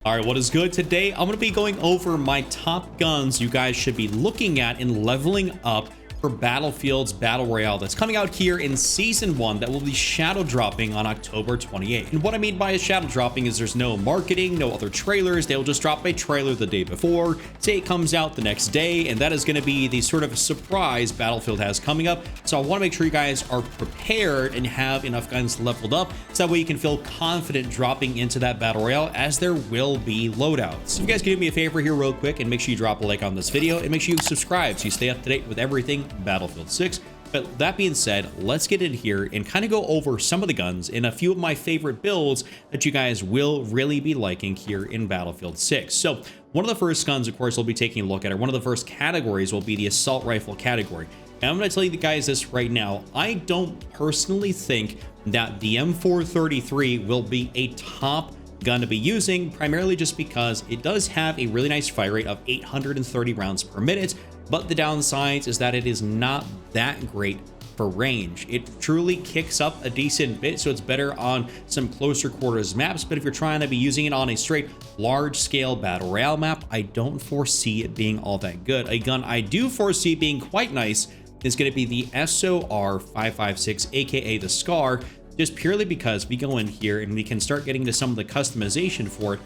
All right, what is good? Today I'm going to be going over my top guns you guys should be looking at and leveling up for Battlefield's Battle Royale that's coming out here in Season 1 that will be shadow dropping on October 28th. And what I mean by a shadow dropping is there's no marketing, no other trailers. They'll just drop a trailer the day before, say it comes out the next day, and that is going to be the sort of surprise Battlefield has coming up. So I want to make sure you guys are prepared and have enough guns leveled up so that way you can feel confident dropping into that Battle Royale, as there will be loadouts. So if you guys can do me a favor here real quick and make sure you drop a like on this video and make sure you subscribe so you stay up to date with everything Battlefield 6. But that being said, let's get in here and kind of go over some of the guns and a few of my favorite builds that you guys will really be liking here in Battlefield 6. So one of the first guns, of course, we'll be taking a look at, or one of the first categories will be the assault rifle category. And I'm going to tell you guys this right now. I don't personally think that the M433 will be a top gun to be using, primarily just because it does have a really nice fire rate of 830 rounds per minute. But the downside is that it is not that great for range. It truly kicks up a decent bit, so it's better on some closer quarters maps. But if you're trying to be using it on a straight large scale battle royale map, I don't foresee it being all that good. A gun I do foresee being quite nice is going to be the SOR 556, aka the Scar, just purely because we go in here and we can start getting to some of the customization for it.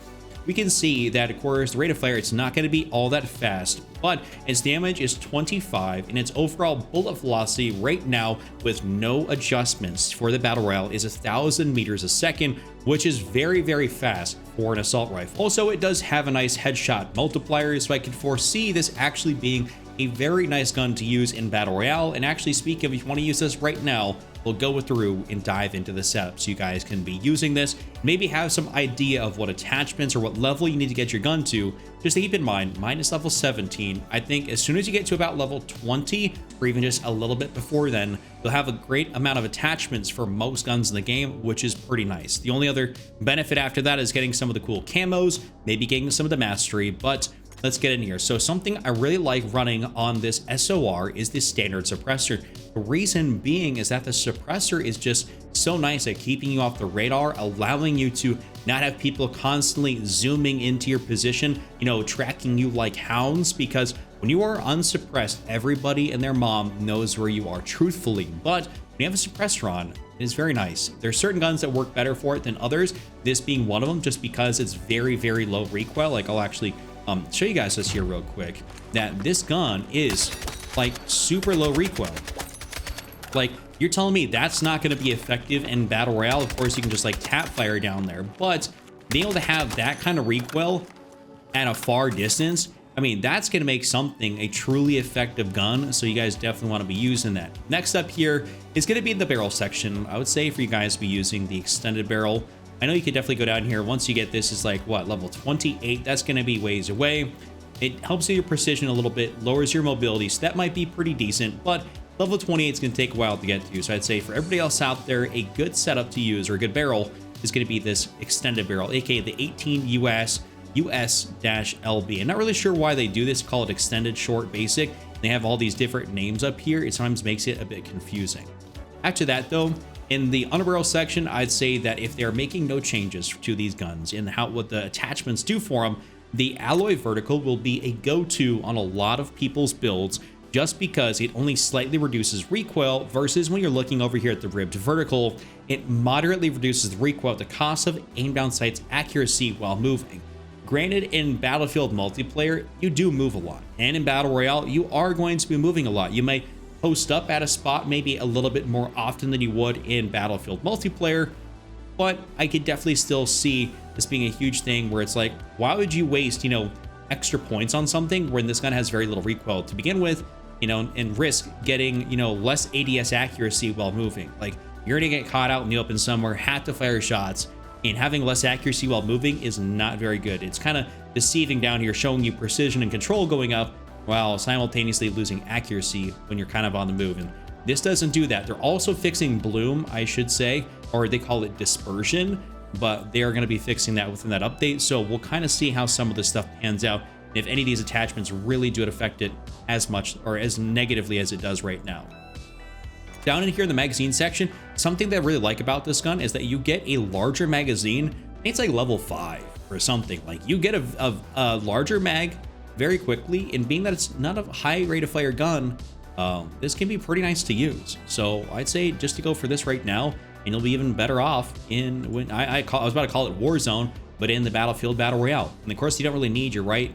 We can see that, of course, the rate of fire, it's not going to be all that fast, but its damage is 25, and its overall bullet velocity right now, with no adjustments for the Battle Royale, is 1,000 meters a second, which is very, very fast for an assault rifle. Also, it does have a nice headshot multiplier, so I can foresee this actually being a very nice gun to use in Battle Royale. And actually, speaking of, if you want to use this right now, we'll go through and dive into the setup so you guys can be using this, maybe have some idea of what attachments or what level you need to get your gun to. Just to keep in mind, mine is level 17. I think as soon as you get to about level 20, or even just a little bit before then, you'll have a great amount of attachments for most guns in the game, which is pretty nice. The only other benefit after that is getting some of the cool camos, maybe getting some of the mastery, but let's get in here. So something I really like running on this SOR is the standard suppressor. The reason being is that the suppressor is just so nice at keeping you off the radar, allowing you to not have people constantly zooming into your position, you know, tracking you like hounds, because when you are unsuppressed, everybody and their mom knows where you are, truthfully. But when you have a suppressor on, it is very nice. There's certain guns that work better for it than others, this being one of them, just because it's very, very low recoil. Like, I'll actually show you guys this here real quick, that this gun is like super low recoil. Like, you're telling me that's not going to be effective in Battle Royale? Of course, you can just like tap fire down there, but being able to have that kind of recoil at a far distance, I mean, that's going to make something a truly effective gun. So you guys definitely want to be using that. Next up here is going to be the barrel section. I would say for you guys to be using the extended barrel. I know you could definitely go down here. Once you get this, is like what, level 28? That's going to be ways away. It helps with your precision a little bit, lowers your mobility, so that might be pretty decent, but level 28 is going to take a while to get to. So I'd say for everybody else out there, a good setup to use, or a good barrel, is going to be this extended barrel, aka the 18 US-LB. I'm not really sure why they do this, call it extended, short, basic. They have all these different names up here. It sometimes makes it a bit confusing. After that though, in the underbarrel section, I'd say that if they're making no changes to these guns and what the attachments do for them, the alloy vertical will be a go-to on a lot of people's builds, just because it only slightly reduces recoil, versus when you're looking over here at the ribbed vertical, it moderately reduces the recoil at the cost of aim down sight's accuracy while moving. Granted, in Battlefield multiplayer, you do move a lot, and in Battle Royale, you are going to be moving a lot. You may post up at a spot maybe a little bit more often than you would in Battlefield multiplayer, but I could definitely still see this being a huge thing where it's like, why would you waste, you know, extra points on something when this gun has very little recoil to begin with, you know, and risk getting, you know, less ADS accuracy while moving? Like, you're gonna get caught out in the open somewhere, have to fire shots, and having less accuracy while moving is not very good. It's kind of deceiving down here, showing you precision and control going up while simultaneously losing accuracy when you're kind of on the move. And this doesn't do that. They're also fixing bloom, I should say, or they call it dispersion, but they are going to be fixing that within that update. So we'll kind of see how some of this stuff pans out, and if any of these attachments really do affect it as much or as negatively as it does right now. Down in here in the magazine section, something that I really like about this gun is that you get a larger magazine. It's like level 5. or something. Like, you get a larger mag very quickly, and being that it's not a high rate of fire gun, this can be pretty nice to use. So I'd say just to go for this right now, and you'll be even better off in when I was about to call it Warzone, but in the Battlefield Battle Royale. And of course, you don't really need your right,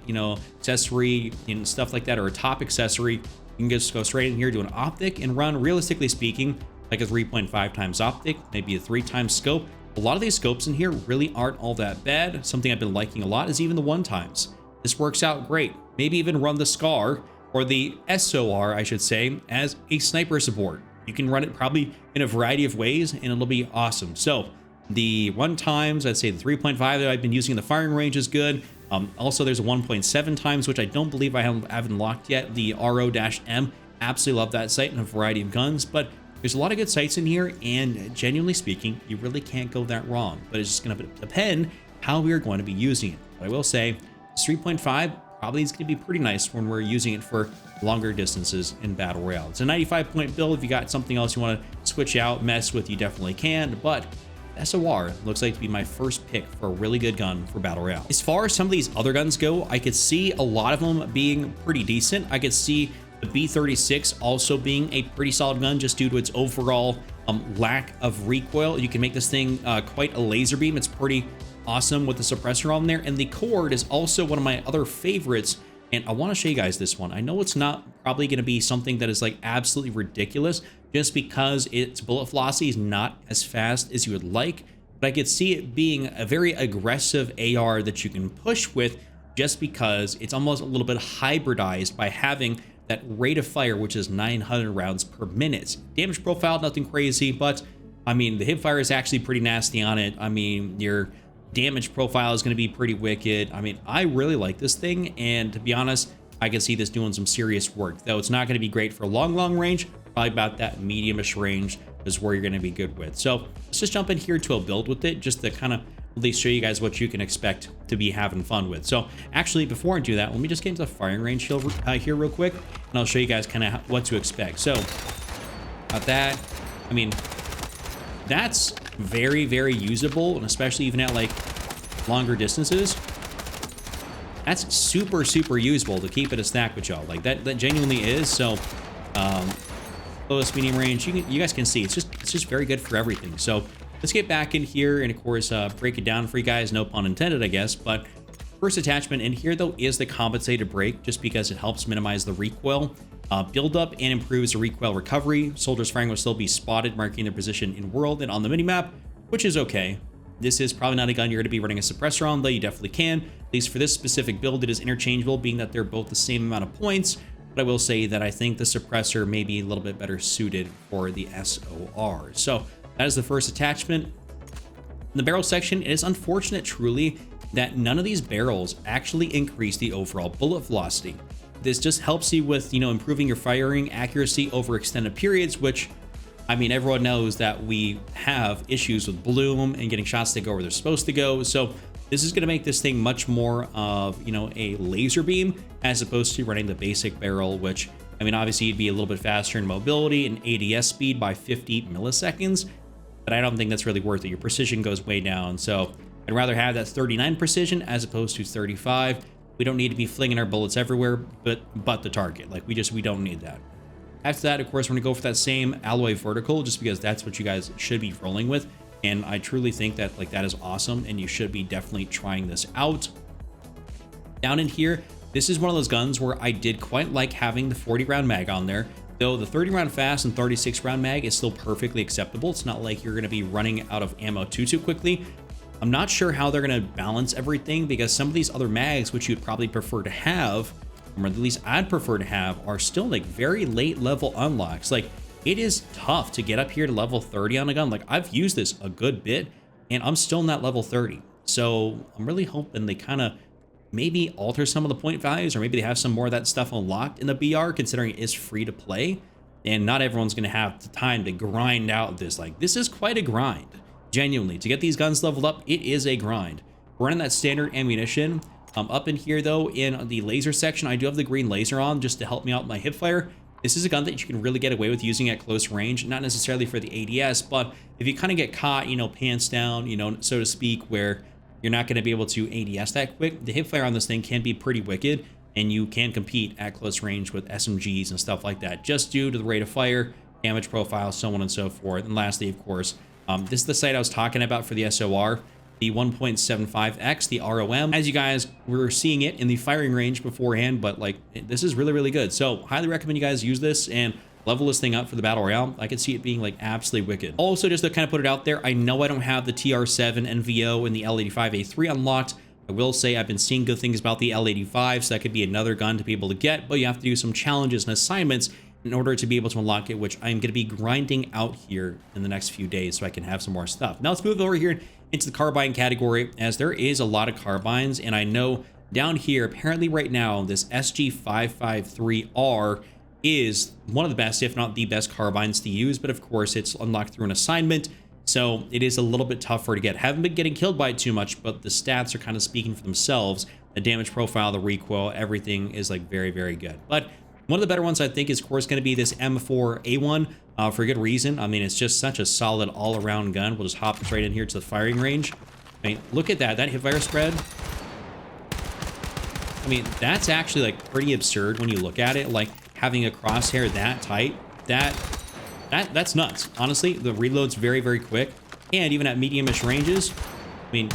accessory and stuff like that, or a top accessory. You can just go straight in here, do an optic, and run, realistically speaking, like a 3.5 times optic, maybe a 3 times scope. A lot of these scopes in here really aren't all that bad. Something I've been liking a lot is even the 1 times. This works out great. Maybe even run the SCAR, or the SOR, I should say, as a sniper support. You can run it probably in a variety of ways, and it'll be awesome. So the 1 times, I'd say the 3.5 that I've been using in the firing range is good. Also, there's a 1.7 times, which I don't believe I haven't locked yet. The RO-M, absolutely love that sight in a variety of guns, but there's a lot of good sights in here, and genuinely speaking, you really can't go that wrong. But it's just going to depend how we are going to be using it. But I will say, 3.5 probably is going to be pretty nice when we're using it for longer distances in Battle Royale. It's a 95-point build. If you got something else you want to switch out, mess with, you definitely can. But SOR looks like to be my first pick for a really good gun for Battle Royale. As far as some of these other guns go, I could see a lot of them being pretty decent. I could see the B36 also being a pretty solid gun just due to its overall lack of recoil. You can make this thing quite a laser beam. It's pretty awesome with the suppressor on there. And the Cord is also one of my other favorites. And I want to show you guys this one. I know it's not probably going to be something that is like absolutely ridiculous just because its bullet velocity is not as fast as you would like. But I could see it being a very aggressive AR that you can push with just because it's almost a little bit hybridized by having that rate of fire, which is 900 rounds per minute. Damage profile, nothing crazy, but I mean, the hip fire is actually pretty nasty on it. I mean, your damage profile is going to be pretty wicked. I mean, I really like this thing, and to be honest, I can see this doing some serious work, though it's not going to be great for long range. Probably about that medium-ish range is where you're going to be good with. So let's just jump in here to a build with it, just to kind of at least show you guys what you can expect to be having fun with. So actually, before I do that, let me just get into the firing range here real quick, and I'll show you guys kind of what to expect. So about that, I mean, that's very, very usable, and especially even at like longer distances, that's super usable to keep it a stack with y'all. Like that genuinely is. So close, medium range, you guys can see it's just very good for everything. So let's get back in here and of course break it down for you guys, no pun intended, I guess. But first attachment in here though is the compensated brake, just because it helps minimize the recoil build up and improves the recoil recovery. Soldiers firing will still be spotted, marking their position in world and on the minimap, which is okay. This is probably not a gun you're going to be running a suppressor on, though you definitely can. At least for this specific build, it is interchangeable, being that they're both the same amount of points. But I will say that I think the suppressor may be a little bit better suited for the SOR. So that is the first attachment. In the barrel section, it is unfortunate truly that none of these barrels actually increase the overall bullet velocity. This just helps you with, improving your firing accuracy over extended periods, which, I mean, everyone knows that we have issues with bloom and getting shots to go where they're supposed to go. So this is going to make this thing much more of, a laser beam as opposed to running the basic barrel, which, I mean, obviously you'd be a little bit faster in mobility and ADS speed by 50 milliseconds, but I don't think that's really worth it. Your precision goes way down. So I'd rather have that 39 precision as opposed to 35. We don't need to be flinging our bullets everywhere, but the target. Like we don't need that. After that, of course, we're gonna go for that same alloy vertical, just because that's what you guys should be rolling with. And I truly think that that is awesome, and you should be definitely trying this out. Down in here, this is one of those guns where I did quite like having the 40 round mag on there, though the 30 round fast and 36 round mag is still perfectly acceptable. It's not like you're gonna be running out of ammo too quickly. I'm not sure how they're going to balance everything, because some of these other mags, which you'd probably prefer to have, or at least I'd prefer to have, are still like very late level unlocks. Like it is tough to get up here to level 30 on a gun. Like I've used this a good bit and I'm still not level 30. So I'm really hoping they kind of maybe alter some of the point values, or maybe they have some more of that stuff unlocked in the BR, considering it is free to play. And not everyone's going to have the time to grind out this. Like this is quite a grind. Genuinely, to get these guns leveled up, it is a grind. We're running that standard ammunition. Up in here, though, in the laser section, I do have the green laser on just to help me out with my hip fire. This is a gun that you can really get away with using at close range, not necessarily for the ADS, but if you kind of get caught, pants down, so to speak, where you're not going to be able to ADS that quick. The hip fire on this thing can be pretty wicked, and you can compete at close range with SMGs and stuff like that, just due to the rate of fire, damage profile, so on and so forth. And lastly, of course, this is the sight I was talking about for the SOR, the 1.75x, the ROM. As you guys were seeing it in the firing range beforehand, but like, this is really, really good. So highly recommend you guys use this and level this thing up for the Battle Royale. I could see it being like absolutely wicked. Also, just to kind of put it out there, I know I don't have the TR7 NVO and the L85A3 unlocked. I will say I've been seeing good things about the L85, so that could be another gun to be able to get, but you have to do some challenges and assignments in order to be able to unlock it, which I'm going to be grinding out here in the next few days so I can have some more stuff. Now let's move over here into the carbine category, as there is a lot of carbines, and I know down here, apparently right now, this SG553R is one of the best, if not the best, carbines to use, but of course it's unlocked through an assignment, so it is a little bit tougher to get. Haven't been getting killed by it too much, but the stats are kind of speaking for themselves. The damage profile, the recoil, everything is like very, very good. But one of the better ones I think is, of course, going to be this M4A1 for a good reason. I mean, it's just such a solid all-around gun. We'll just hop straight in here to the firing range. I mean, look at that hip fire spread. I mean, that's actually like pretty absurd when you look at it. Like having a crosshair that tight, that's nuts. Honestly, the reload's very, very quick, and even at medium-ish ranges, I mean,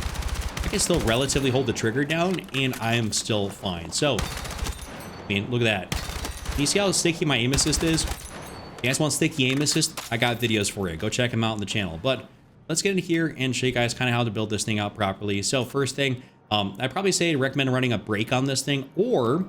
I can still relatively hold the trigger down, and I am still fine. So, I mean, look at that. You see how sticky my aim assist is? If you guys want sticky aim assist, I got videos for you. Go check them out on the channel. But let's get into here and show you guys kind of how to build this thing out properly. So first thing, I'd probably say to recommend running a brake on this thing, or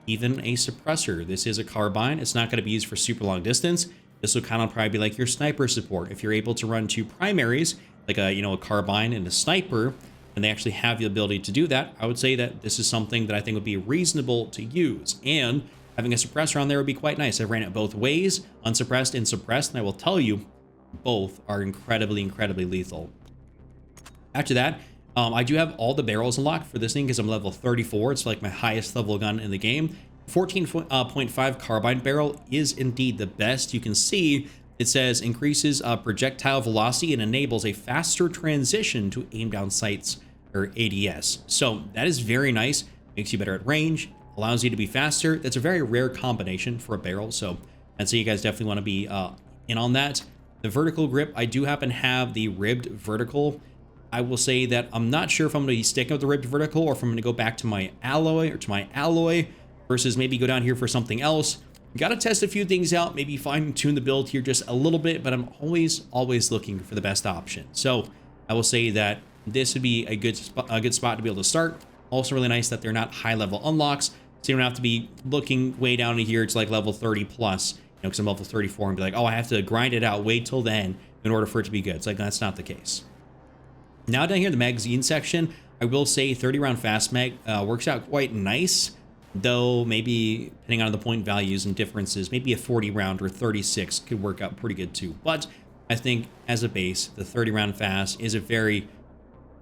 even a suppressor. This is a carbine. It's not going to be used for super long distance. This will kind of probably be like your sniper support. If you're able to run two primaries, like a carbine and a sniper, and they actually have the ability to do that, I would say that this is something that I think would be reasonable to use. And having a suppressor on there would be quite nice. I've ran it both ways, unsuppressed and suppressed, and I will tell you, both are incredibly, incredibly lethal. After that, I do have all the barrels unlocked for this thing because I'm level 34. It's like my highest level gun in the game. 14.5 carbine barrel is indeed the best. You can see it says increases projectile velocity and enables a faster transition to aim down sights, or ADS. So that is very nice. Makes you better at range, allows you to be faster. That's a very rare combination for a barrel, so I'd say you guys definitely want to be in on that. The vertical grip, I do happen to have the ribbed vertical. I will say that I'm not sure if I'm going to be sticking with the ribbed vertical, or if I'm going to go back to my alloy, versus maybe go down here for something else. Got to test a few things out, maybe fine-tune the build here just a little bit, but I'm always looking for the best option. So I will say that this would be a good spot to be able to start. Also really nice that they're not high-level unlocks, so you don't have to be looking way down to here. It's like level 30 plus, because I'm level 34, and be like, oh, I have to grind it out, wait till then in order for it to be good. It's like, that's not the case. Now down here in the magazine section, I will say 30 round fast mag works out quite nice, though maybe depending on the point values and differences, maybe a 40 round or 36 could work out pretty good too. But I think as a base, the 30 round fast is a very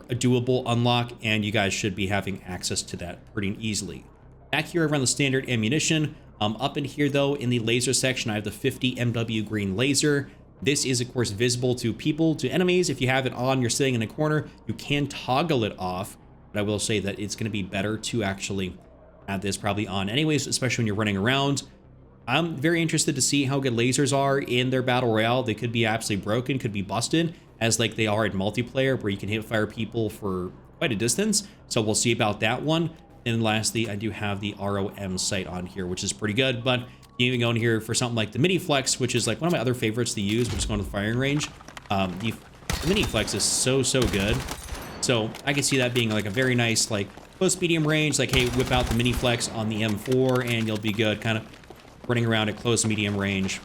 doable unlock, and you guys should be having access to that pretty easily. Back here around the standard ammunition, up in here though, in the laser section, I have the 50 MW green laser. This is of course visible to people, to enemies. If you have it on, you're sitting in a corner, you can toggle it off, but I will say that it's going to be better to actually have this probably on anyways, especially when you're running around. I'm very interested to see how good lasers are in their Battle Royale. They could be absolutely broken, could be busted, as like they are in multiplayer, where you can hit fire people for quite a distance. So we'll see about that one. And lastly, I do have the ROM sight on here, which is pretty good, but you even go in here for something like the mini flex, which is like one of my other favorites to use, which is going to the firing range. The mini flex is so good. So I can see that being like a very nice, like close medium range, like, hey, whip out the mini flex on the M4 and you'll be good, kind of running around at close medium range,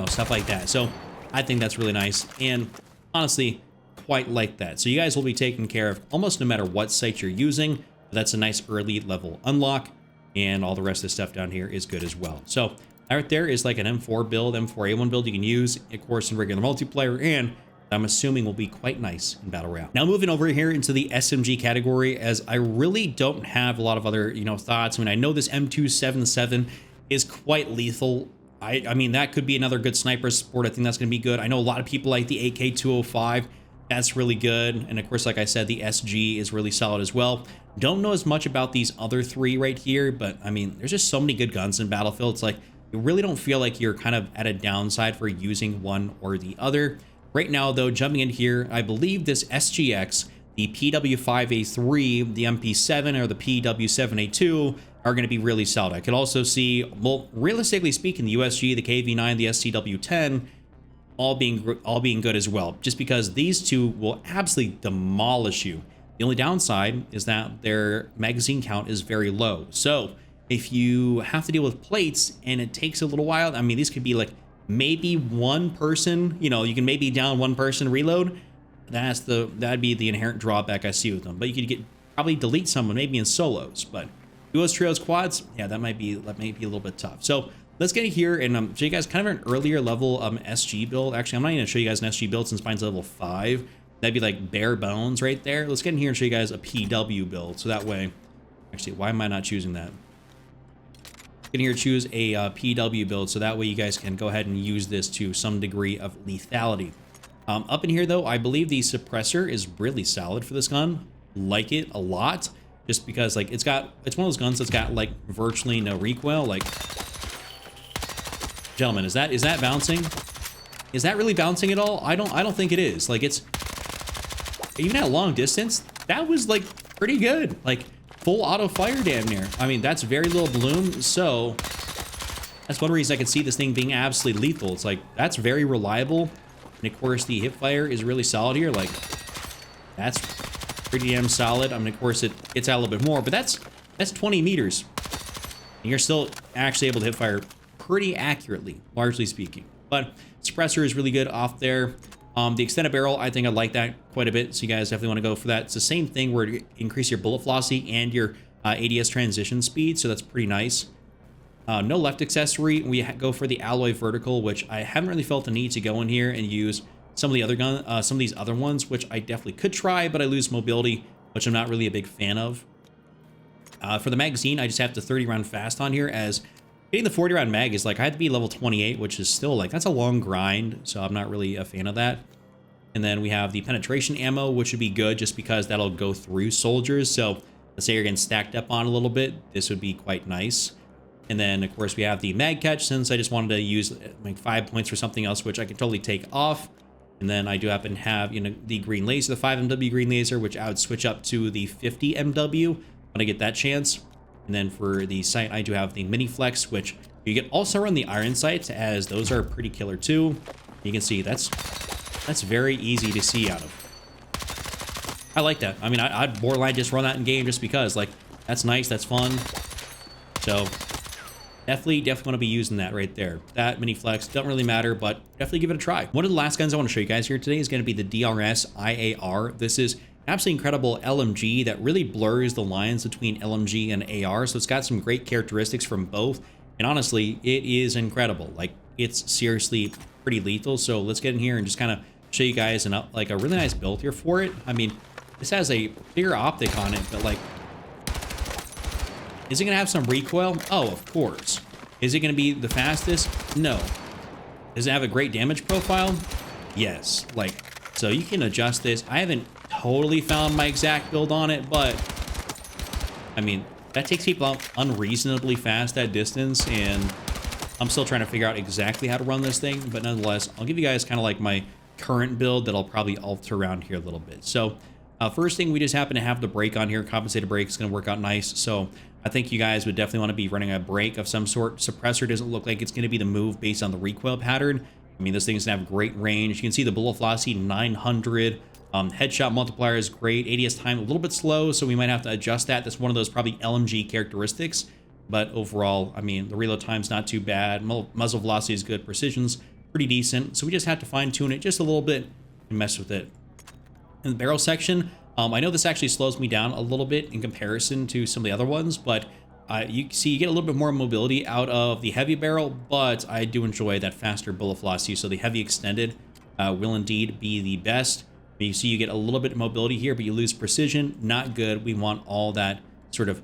stuff like that. So I think that's really nice, and honestly quite like that. So you guys will be taken care of almost no matter what sight you're using. That's a nice early level unlock, and all the rest of the stuff down here is good as well. So right there is like an M4 build, M4A1 build you can use, of course, in regular multiplayer, and I'm assuming will be quite nice in Battle Royale. Now moving over here into the SMG category, as I really don't have a lot of other, thoughts. I mean, I know this M277 is quite lethal. I mean, that could be another good sniper support. I think that's going to be good. I know a lot of people like the AK-205. That's really good. And of course, like I said, the SG is really solid as well. Don't know as much about these other three right here, but I mean, there's just so many good guns in Battlefield. It's like, you really don't feel like you're kind of at a downside for using one or the other. Right now, though, jumping in here, I believe this SGX, the PW5A3, the MP7, or the PW7A2 are going to be really solid. I could also see, well, realistically speaking, the USG, the KV9, the SCW10, all being good as well, just because these two will absolutely demolish you. The only downside is that their magazine count is very low. So if you have to deal with plates and it takes a little while, I mean, these could be like maybe one person, you know, you can maybe down one person reload. That'd be the inherent drawback I see with them. But you could probably delete someone maybe in solos, but duos, trios, quads, yeah, that might be a little bit tough. So let's get here and show you guys kind of an earlier level SG build. Actually, I'm not going to show you guys an SG build since mine's level 5. That'd be like bare bones right there. Let's get in here and show you guys a PW build. So that way, actually, why am I not choosing that? Get in here, choose a PW build. So that way you guys can go ahead and use this to some degree of lethality. Up in here, though, I believe the suppressor is really solid for this gun. Like it a lot, just because like it's one of those guns that's got like virtually no recoil. Like, gentlemen, is that bouncing? Is that really bouncing at all? I don't think it is. Like, it's even at long distance, that was like pretty good. Like full auto fire damn near. I mean, that's very little bloom, so that's one reason I could see this thing being absolutely lethal. It's like, that's very reliable. And of course, the hip fire is really solid here. Like, that's pretty damn solid. I mean, of course, it gets out a little bit more, but that's 20 meters. And you're still actually able to hip fire pretty accurately, largely speaking. But suppressor is really good off there. The extended barrel, I think I like that quite a bit. So you guys definitely want to go for that. It's the same thing where you increase your bullet velocity and your ADS transition speed. So that's pretty nice. No left accessory. We go for the alloy vertical, which I haven't really felt the need to go in here and use some of the other some of these other ones, which I definitely could try, but I lose mobility, which I'm not really a big fan of. For the magazine, I just have to 30 round fast on here, as getting the 40 round mag is like, I had to be level 28, which is still like, that's a long grind. So I'm not really a fan of that. And then we have the penetration ammo, which would be good just because that'll go through soldiers. So let's say you're getting stacked up on a little bit, this would be quite nice. And then of course we have the mag catch, since I just wanted to use like 5 points for something else, which I can totally take off. And then I do happen to have, you know, the green laser, the 5 MW green laser, which I would switch up to the 50 MW when I get that chance. And then for the sight, I do have the mini flex, which you can also run the iron sights, as those are pretty killer too. You can see that's very easy to see out of. I like that. I mean, I'd borderline just run that in game just because, like, that's nice, that's fun. So definitely want to be using that right there. That mini flex don't really matter, but definitely give it a try. One of the last guns I want to show you guys here today is going to be the DRS-IAR. This is absolutely incredible LMG that really blurs the lines between LMG and AR. So it's got some great characteristics from both. And honestly, it is incredible. Like, it's seriously pretty lethal. So let's get in here and just kind of show you guys like a really nice build here for it. I mean, this has a bigger optic on it, but like, is it going to have some recoil? Oh, of course. Is it going to be the fastest? No. Does it have a great damage profile? Yes. Like, so you can adjust this. I haven't totally found my exact build on it, but I mean, that takes people out unreasonably fast at distance, and I'm still trying to figure out exactly how to run this thing. But nonetheless, I'll give you guys kind of like my current build that I'll probably alter around here a little bit. So first thing, we just happen to have the brake on here. Compensated brake is going to work out nice. So I think you guys would definitely want to be running a brake of some sort. Suppressor doesn't look like it's going to be the move based on the recoil pattern. I mean, this thing's going to have great range. You can see the bullet velocity 900. Headshot multiplier is great. ADS time a little bit slow, so we might have to adjust that. That's one of those probably LMG characteristics. But overall, I mean, the reload time's not too bad. Muzzle velocity is good. Precision's pretty decent. So we just have to fine tune it just a little bit and mess with it. In the barrel section, I know this actually slows me down a little bit in comparison to some of the other ones, but you see you get a little bit more mobility out of the heavy barrel, but I do enjoy that faster bullet velocity. So the heavy extended will indeed be the best. You see you get a little bit of mobility here, but you lose precision. Not good. We want all that sort of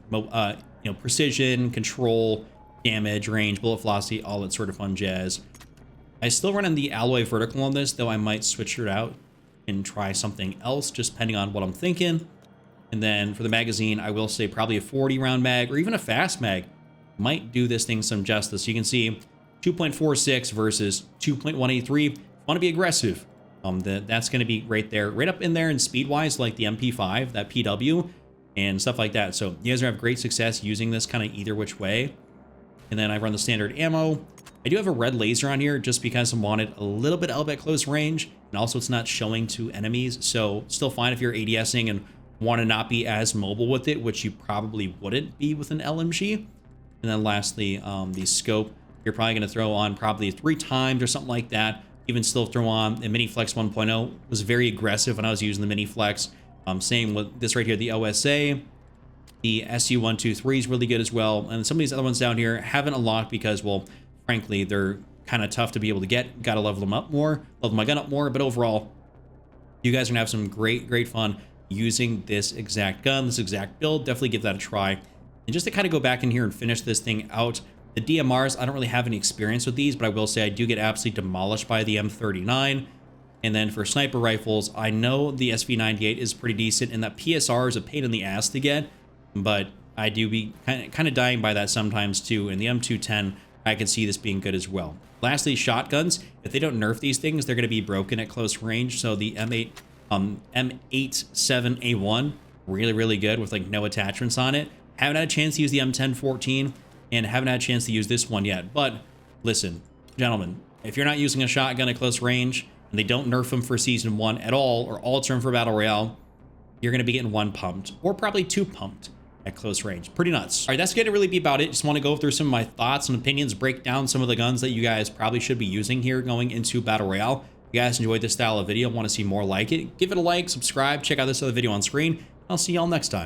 precision, control, damage, range, bullet velocity, all that sort of fun jazz. I still run in the alloy vertical on this, though I might switch it out. and try something else, just depending on what I'm thinking. And then for the magazine, I will say probably a 40 round mag or even a fast mag might do this thing some justice. You can see 2.46 versus 2.183. Want to be aggressive. That's going to be right there, right up in there in speed wise, like the MP5, that PW and stuff like that. So you guys are have great success using this kind of either which way. And then I run the standard ammo. I do have a red laser on here just because I wanted a little bit up at close range, and also it's not showing to enemies. So still fine if you're ADSing and want to not be as mobile with it, which you probably wouldn't be with an LMG. And then lastly, the scope, you're probably going to throw on probably 3 times or something like that. Even still throw on the Mini Flex 1.0 was very aggressive when I was using the Mini Flex. Same with this right here, the OSA. The SU-123 is really good as well. And some of these other ones down here haven't unlocked because, well, frankly, they're kind of tough to be able to get. Got to level them up more, level my gun up more. But overall, you guys are going to have some great fun using this exact gun, this exact build. Definitely give that a try. And just to kind of go back in here and finish this thing out, the DMRs, I don't really have any experience with these, but I will say I do get absolutely demolished by the M39. And then for sniper rifles, I know the SV98 is pretty decent, and that PSR is a pain in the ass to get, but I do be kind of dying by that sometimes too. And the M210, I can see this being good as well. Lastly, shotguns. If they don't nerf these things, they're going to be broken at close range. So the M87A1, really good with like no attachments on it. Haven't had a chance to use the M1014 and haven't had a chance to use this one yet. But listen, gentlemen, if you're not using a shotgun at close range and they don't nerf them for Season 1 at all or alter them for Battle Royale, you're going to be getting 1 pumped or probably 2 pumped at close range. Pretty nuts. All right, that's going to really be about it. Just want to go through some of my thoughts and opinions, break down some of the guns that you guys probably should be using here going into Battle Royale. If you guys enjoyed this style of video, want to see more like it, give it a like, subscribe, check out this other video on screen. I'll see y'all next time.